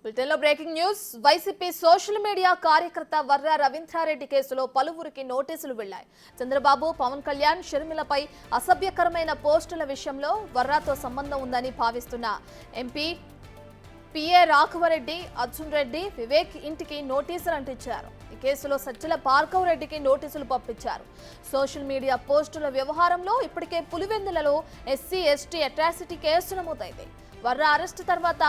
బ్రిటన్లో breaking news. YCP social media కార్యకర్త వర్రా రవీంద్రారెడ్డి కేసులో పలువురికి నోటీసులు వెళ్లాయి. చంద్రబాబు, పవన్ కళ్యాణ్, షర్మిలపై అసభ్యకరమైన పోస్టుల విషయంలో వర్రాతో సంబంధం ఉందని భావిస్తున్న ఎంపీ పిఏ రాఘవరెడ్డి, అర్జున్ రెడ్డి, వివేక్ ఇంటికి నోటీసులు అంటించారు. ఈ కేసులో సజ్జల భార్గవ్ రెడ్డికి నోటీసులు పంపించారు. సోషల్ మీడియా పోస్టుల వ్యవహారంలో ఇప్పటికే పులివెందులలో ఎస్సీ ఎస్టీ అట్రాసిటీ కేసు నమోదైంది. వర్రా అరెస్టు తర్వాత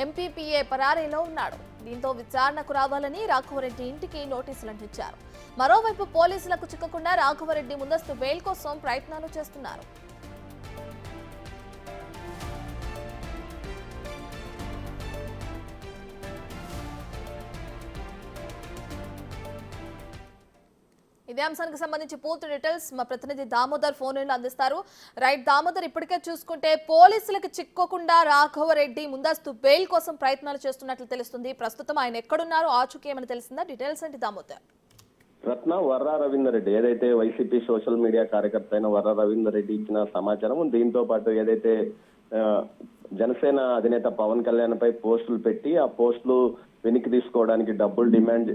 ఎంపీపీఏ పరారీలో ఉన్నాడు. దీంతో విచారణకు రావాలని రాఘవరెడ్డి ఇంటికి నోటీసులు అంటించారు. మరోవైపు పోలీసులకు చిక్కకుండా రాఘవరెడ్డి ముందస్తు బెయిల్ కోసం ప్రయత్నాలు చేస్తున్నారు. ఇదే అంశానికి సంబంధించి పూర్తి డీటెయిల్స్ మా ప్రతినిధి దామోదర్ ఫోన్ లైన్లో అందిస్తారు. రైట్ దామోదర్, ఇప్పటికే చూసుకుంటే పోలీసులకు చిక్కోకుండా రాఘవరెడ్డి ముందస్తు బెయిల్ కోసం ప్రయత్నాలు చేస్తున్నట్లు తెలుస్తుంది. ప్రస్తుతం ఆయన ఎక్కడున్నారు, ఆచూకీ ఏమైనా తెలిసిందా? డీటెయిల్స్ ఏంటి దామోదర్? రత్న వర్రా రవీందర్ రెడ్డి ఏదైతే వైసీపీ సోషల్ మీడియా కార్యకర్త అయిన వర్రా రవీందర్ రెడ్డి ఇచ్చిన సమాచారం, దీంతో పాటు ఏదైతే జనసేన అధినేత పవన్ కళ్యాణ్ పై పోస్టులు పెట్టి ఆ పోస్టులు వెనక్కి తీసుకోవడానికి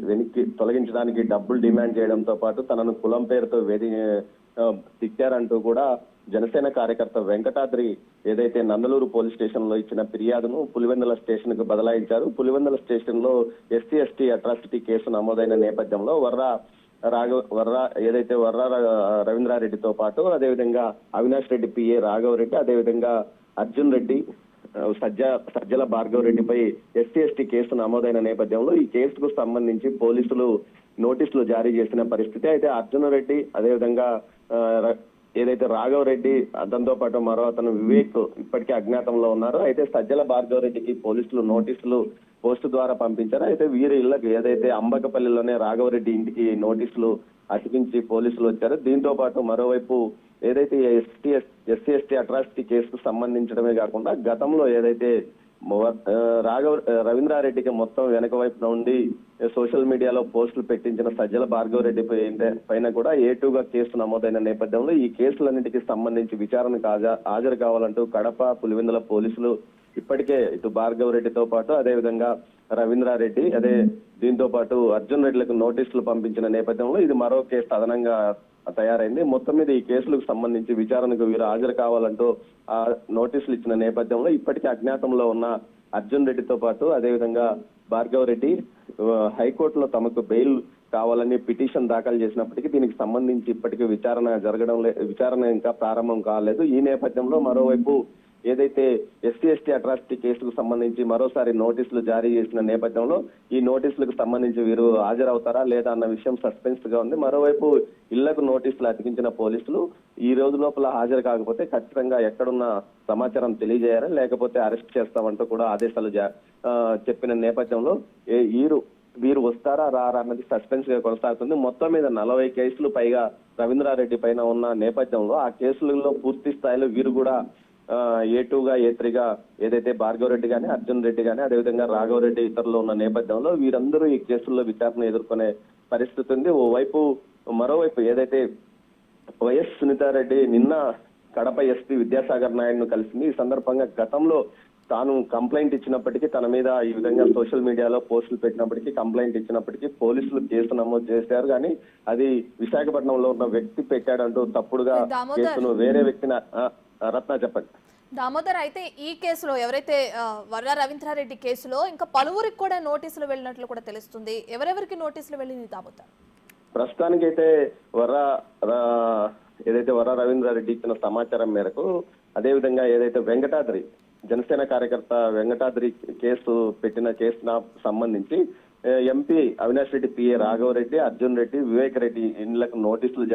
వెనక్కి తొలగించడానికి డబ్బులు డిమాండ్ చేయడంతో పాటు తనను కులం పేరుతో తిట్టారంటూ కూడా జనసేన కార్యకర్త వెంకటాద్రి ఏదైతే నందలూరు పోలీస్ స్టేషన్ లో ఇచ్చిన ఫిర్యాదును పులివెందుల స్టేషన్ కు బదలాయించారు. పులివెందుల స్టేషన్ లో ఎస్సీ ఎస్టీ అట్రాసిటీ కేసు నమోదైన నేపథ్యంలో వర్రా రవీంద్రారెడ్డితో పాటు అదేవిధంగా అవినాష్ రెడ్డి, పిఏ రాఘవ్ రెడ్డి, అదేవిధంగా అర్జున్ రెడ్డి, సజ్జల భార్గవ్ రెడ్డిపై ఎస్సీ ఎస్టీ కేసు నమోదైన నేపథ్యంలో ఈ కేసుకు సంబంధించి పోలీసులు నోటీసులు జారీ చేసిన పరిస్థితి. అయితే అర్జున్ రెడ్డి, అదేవిధంగా ఏదైతే రాఘవ్ రెడ్డి, అతనితో పాటు మరో అతను వివేక్ ఇప్పటికే అజ్ఞాతంలో ఉన్నారు. అయితే సజ్జల భార్గవ్ రెడ్డికి పోలీసులు నోటీసులు పోస్టు ద్వారా పంపించారు. అయితే వీరి ఇళ్లకు ఏదైతే అంబకపల్లిలోనే రాఘవ్ రెడ్డి ఇంటికి నోటీసులు అతికించి పోలీసులు వచ్చారు. దీంతో పాటు మరోవైపు ఏదైతే ఎస్సీ ఎస్టీ అట్రాసిటీ కేసుకు సంబంధించడమే కాకుండా గతంలో ఏదైతే రవీంద్రారెడ్డికి మొత్తం వెనక వైపు నుండి సోషల్ మీడియాలో పోస్టులు పెట్టించిన సజ్జల భార్గవ్ రెడ్డి పైన కూడా ఏటూగా కేసు నమోదైన నేపథ్యంలో ఈ కేసులన్నింటికి సంబంధించి విచారణకు హాజరు కావాలంటూ కడప, పులివెందుల పోలీసులు ఇప్పటికే ఇటు భార్గవ్ రెడ్డితో పాటు అదేవిధంగా రవీంద్రారెడ్డి, దీంతో పాటు అర్జున్ రెడ్డిలకు నోటీసులు పంపించిన నేపథ్యంలో ఇది మరో కేసు అదనంగా తయారైంది. మొత్తం మీద ఈ కేసులకు సంబంధించి విచారణకు వీరు హాజరు కావాలంటూ ఆ నోటీసులు ఇచ్చిన నేపథ్యంలో ఇప్పటికీ అజ్ఞాతంలో ఉన్న అర్జున్ రెడ్డితో పాటు అదేవిధంగా భార్గవ్ రెడ్డి హైకోర్టులో తమకు బెయిల్ కావాలని పిటిషన్ దాఖలు చేసినప్పటికీ దీనికి సంబంధించి ఇప్పటికీ విచారణ ఇంకా ప్రారంభం కాలేదు. ఈ నేపథ్యంలో మరోవైపు ఏదైతే ఎస్సీ ఎస్టీ అట్రాసిటీ కేసుకు సంబంధించి మరోసారి నోటీసులు జారీ చేసిన నేపథ్యంలో ఈ నోటీసులకు సంబంధించి వీరు హాజరవుతారా లేదా అన్న విషయం సస్పెన్స్ గా ఉంది. మరోవైపు ఇళ్లకు నోటీసులు అతికించిన పోలీసులు ఈ రోజు లోపల హాజరు కాకపోతే ఖచ్చితంగా ఎక్కడున్న సమాచారం తెలియజేయాలని, లేకపోతే అరెస్ట్ చేస్తామంటూ కూడా ఆదేశాలు చెప్పిన నేపథ్యంలో వీరు వస్తారా రారా అన్నది సస్పెన్స్ గా కొనసాగుతుంది. మొత్తం మీద 40 కేసులు పైగా రవీంద్రారెడ్డి పైన ఉన్న నేపథ్యంలో ఆ కేసులలో పూర్తి స్థాయిలో వీరు కూడా A2గా A3గా ఏదైతే భార్గవ్ రెడ్డి కానీ, అర్జున్ రెడ్డి కానీ, అదేవిధంగా రాఘవ్ రెడ్డి ఇతరులు ఉన్న నేపథ్యంలో వీరందరూ ఈ కేసుల్లో విచారణ ఎదుర్కొనే పరిస్థితి ఉంది. మరోవైపు ఏదైతే వైఎస్ సునీతారెడ్డి నిన్న కడప ఎస్పీ విద్యాసాగర్ నాయుడును కలిసింది. ఈ సందర్భంగా గతంలో తాను కంప్లైంట్ ఇచ్చినప్పటికీ తన మీద ఈ విధంగా సోషల్ మీడియాలో పోస్టులు పెట్టినప్పటికీ కంప్లైంట్ ఇచ్చినప్పటికీ పోలీసులు కేసు నమోదు చేశారు. కానీ అది విశాఖపట్నంలో ఉన్న వ్యక్తి పెట్టాడంటూ తప్పుడుగా కేసును వేరే వ్యక్తిని రత్న చెప్పండి. దామోదర్, అయితే ఈ కేసులో ఎవరైతే వర్రా రవీంద్రారెడ్డి కేసులో ఇంకా పలువురికి కూడా నోటీసులు వెళ్ళినట్లు కూడా తెలుస్తుంది. ఎవరెవరికి నోటీసులు వెళ్ళింది దామోదర్? ప్రస్తుతానికైతే ఏదైతే వర్రా రవీంద్రారెడ్డి ఇచ్చిన సమాచారం మేరకు, అదేవిధంగా ఏదైతే వెంకటాద్రి జనసేన కార్యకర్త వెంకటాద్రి కేసు పెట్టిన కేసుకు సంబంధించి ఎంపీ అవినాష్ రెడ్డి, పిఏ రాఘవ్ రెడ్డి, అర్జున్ రెడ్డి, వివేక్ రెడ్డి ఇళ్లకు నోటీసులు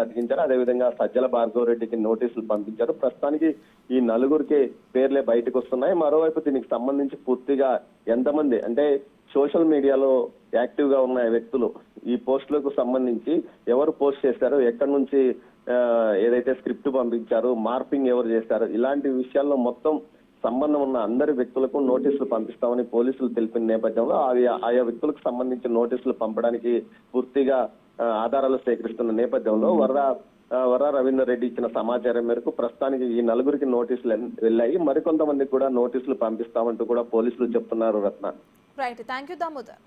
అతికించారు. అదేవిధంగా సజ్జల భార్గవ్ రెడ్డికి నోటీసులు పంపించారు. ప్రస్తుతానికి ఈ నలుగురికి పేర్లే బయటకు వస్తున్నాయి. మరోవైపు దీనికి సంబంధించి పూర్తిగా ఎంతమంది అంటే సోషల్ మీడియాలో యాక్టివ్ గా ఉన్న వ్యక్తులు ఈ పోస్టులకు సంబంధించి ఎవరు పోస్ట్ చేశారు, ఎక్కడి నుంచి ఏదైతే స్క్రిప్ట్ పంపించారు, మార్పింగ్ ఎవరు చేశారు, ఇలాంటి విషయాల్లో మొత్తం సంబంధం ఉన్న అందరి వ్యక్తులకు నోటీసులు పంపిస్తామని పోలీసులు తెలిపిన నేపథ్యంలో ఆయా వ్యక్తులకు సంబంధించిన నోటీసులు పంపడానికి పూర్తిగా ఆధారాలు సేకరిస్తున్న నేపథ్యంలో వర్రా వర్రా రవీందర్ రెడ్డి ఇచ్చిన సమాచారం మేరకు ప్రస్తుతానికి ఈ నలుగురికి నోటీసులు వెళ్ళాయి. మరికొంతమందికి కూడా నోటీసులు పంపిస్తామంటూ కూడా పోలీసులు చెప్తున్నారు. Ratna. Right, thank you Damodar.